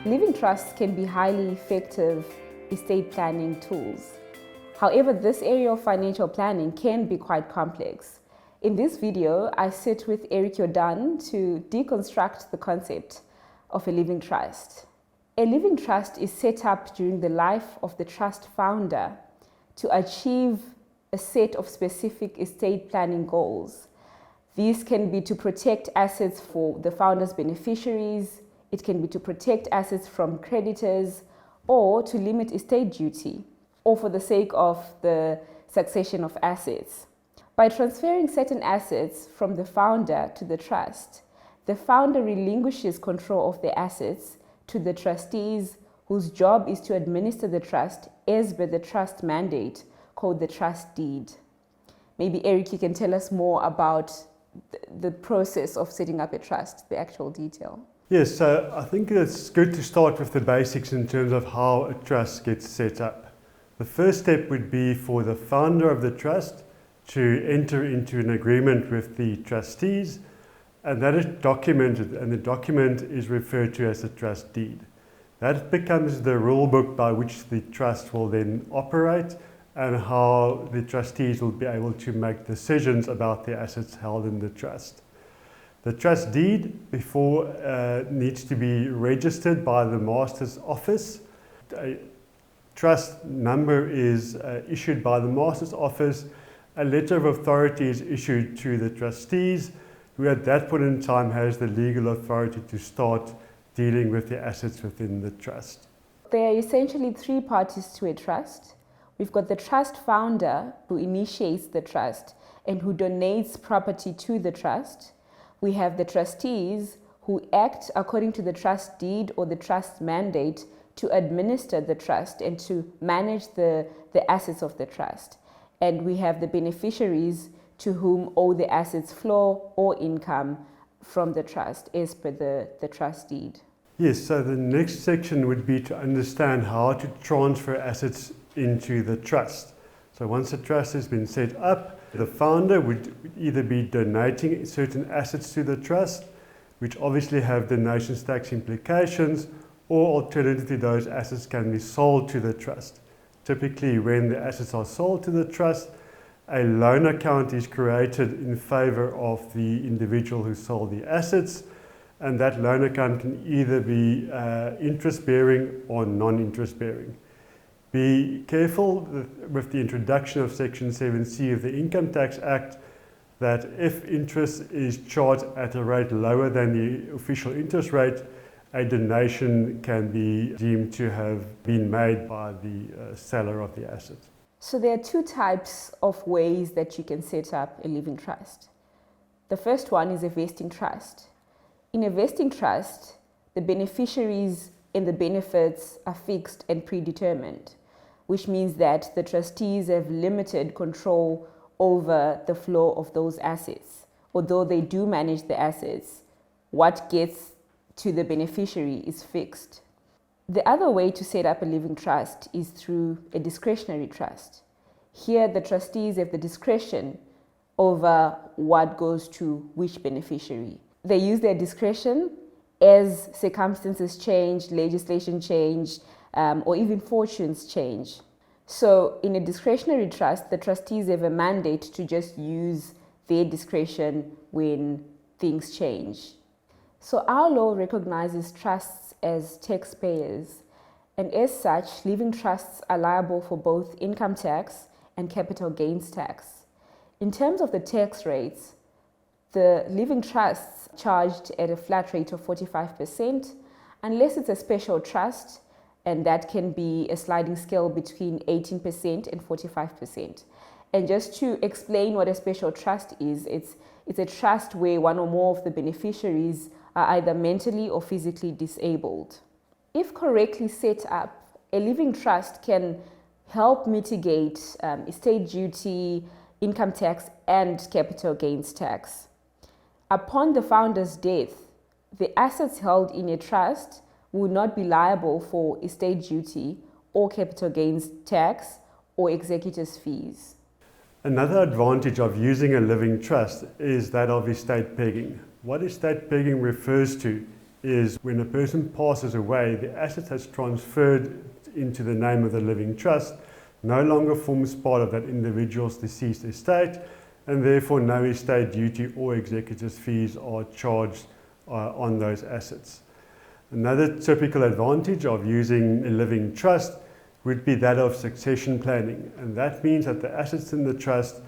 Living trusts can be highly effective estate planning tools. However, this area of financial planning can be quite complex. In this video, I sit with Jordaan to deconstruct the concept of a living trust. A living trust is set up during the life of the trust founder to achieve a set of specific estate planning goals. These can be to protect assets for the founder's beneficiaries, it can be to protect assets from creditors, or to limit estate duty, or for the sake of the succession of assets. By transferring certain assets from the founder to the trust, the founder relinquishes control of the assets to the trustees, whose job is to administer the trust as per the trust mandate, called the trust deed. Maybe Eric, you can tell us more about the process of setting up a trust, the actual detail. Yes, so I think it's good to start with the basics in terms of how a trust gets set up. The first step would be for the founder of the trust to enter into an agreement with the trustees, and that is documented, and the document is referred to as the trust deed. That becomes the rule book by which the trust will then operate and how the trustees will be able to make decisions about the assets held in the trust. The trust deed needs to be registered by the master's office. A trust number is issued by the master's office. A letter of authority is issued to the trustees, who at that point in time has the legal authority to start dealing with the assets within the trust. There are essentially three parties to a trust. We've got the trust founder, who initiates the trust and who donates property to the trust. We have the trustees, who act according to the trust deed or the trust mandate to administer the trust and to manage the assets of the trust. And we have the beneficiaries, to whom all the assets flow or income from the trust as per the trust deed. Yes, so the next section would be to understand how to transfer assets into the trust. So once the trust has been set up, the founder would either be donating certain assets to the trust, which obviously have donations tax implications, or alternatively those assets can be sold to the trust. Typically, when the assets are sold to the trust, a loan account is created in favor of the individual who sold the assets, and that loan account can either be interest-bearing or non-interest bearing. Be careful with the introduction of Section 7C of the Income Tax Act that if interest is charged at a rate lower than the official interest rate, a donation can be deemed to have been made by the seller of the asset. So there are two types of ways that you can set up a living trust. The first one is a vesting trust. In a vesting trust, the beneficiaries and the benefits are fixed and predetermined, which means that the trustees have limited control over the flow of those assets. Although they do manage the assets, what gets to the beneficiary is fixed. The other way to set up a living trust is through a discretionary trust. Here, the trustees have the discretion over what goes to which beneficiary. They use their discretion as circumstances change, legislation change, or even fortunes change. So in a discretionary trust, the trustees have a mandate to just use their discretion when things change. So our law recognizes trusts as taxpayers, and as such, living trusts are liable for both income tax and capital gains tax. In terms of the tax rates, the living trusts charged at a flat rate of 45%, unless it's a special trust, and that can be a sliding scale between 18% and 45%. And just to explain what a special trust is, it's a trust where one or more of the beneficiaries are either mentally or physically disabled. If correctly set up, a living trust can help mitigate estate duty, income tax, and capital gains tax. Upon the founder's death, the assets held in a trust will not be liable for estate duty or capital gains tax or executors' fees. Another advantage of using a living trust is that of estate pegging. What estate pegging refers to is when a person passes away, the asset that's transferred into the name of the living trust no longer forms part of that individual's deceased estate, and therefore no estate duty or executor's fees are charged on those assets. Another typical advantage of using a living trust would be that of succession planning, and that means that the assets in the trust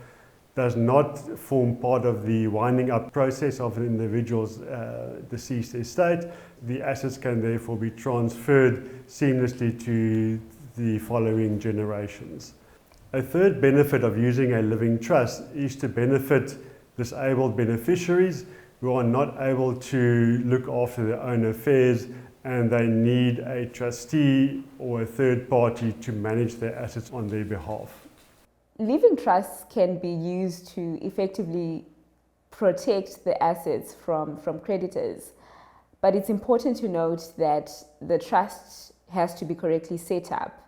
does not form part of the winding up process of an individual's deceased estate. The assets can therefore be transferred seamlessly to the following generations. A third benefit of using a living trust is to benefit disabled beneficiaries who are not able to look after their own affairs and they need a trustee or a third party to manage their assets on their behalf. Living trusts can be used to effectively protect the assets from creditors, but it's important to note that the trust has to be correctly set up.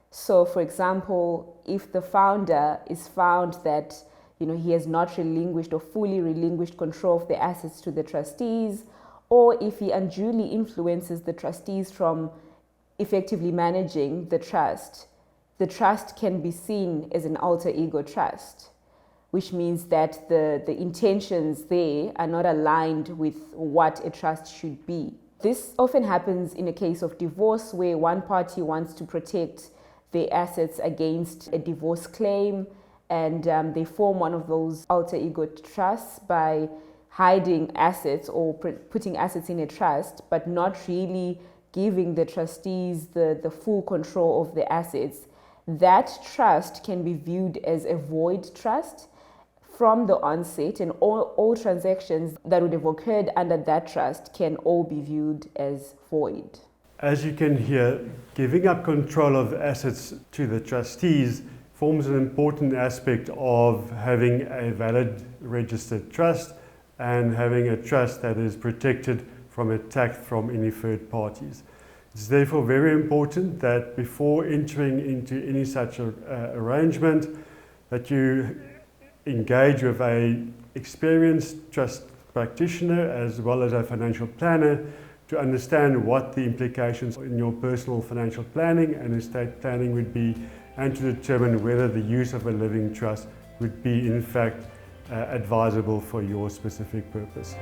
So, for example, if the founder is found that he has not relinquished or fully relinquished control of the assets to the trustees, or if he unduly influences the trustees from effectively managing the trust can be seen as an alter ego trust, which means that the intentions there are not aligned with what a trust should be. This often happens in a case of divorce where one party wants to protect their assets against a divorce claim, and they form one of those alter ego trusts by hiding assets or putting assets in a trust, but not really giving the trustees the full control of the assets. That trust can be viewed as a void trust from the onset, and all transactions that would have occurred under that trust can all be viewed as void. As you can hear, giving up control of assets to the trustees forms an important aspect of having a valid registered trust and having a trust that is protected from attack from any third parties. It's therefore very important that before entering into any such arrangement, that you engage with an experienced trust practitioner as well as a financial planner to understand what the implications in your personal financial planning and estate planning would be, and to determine whether the use of a living trust would be in fact advisable for your specific purpose.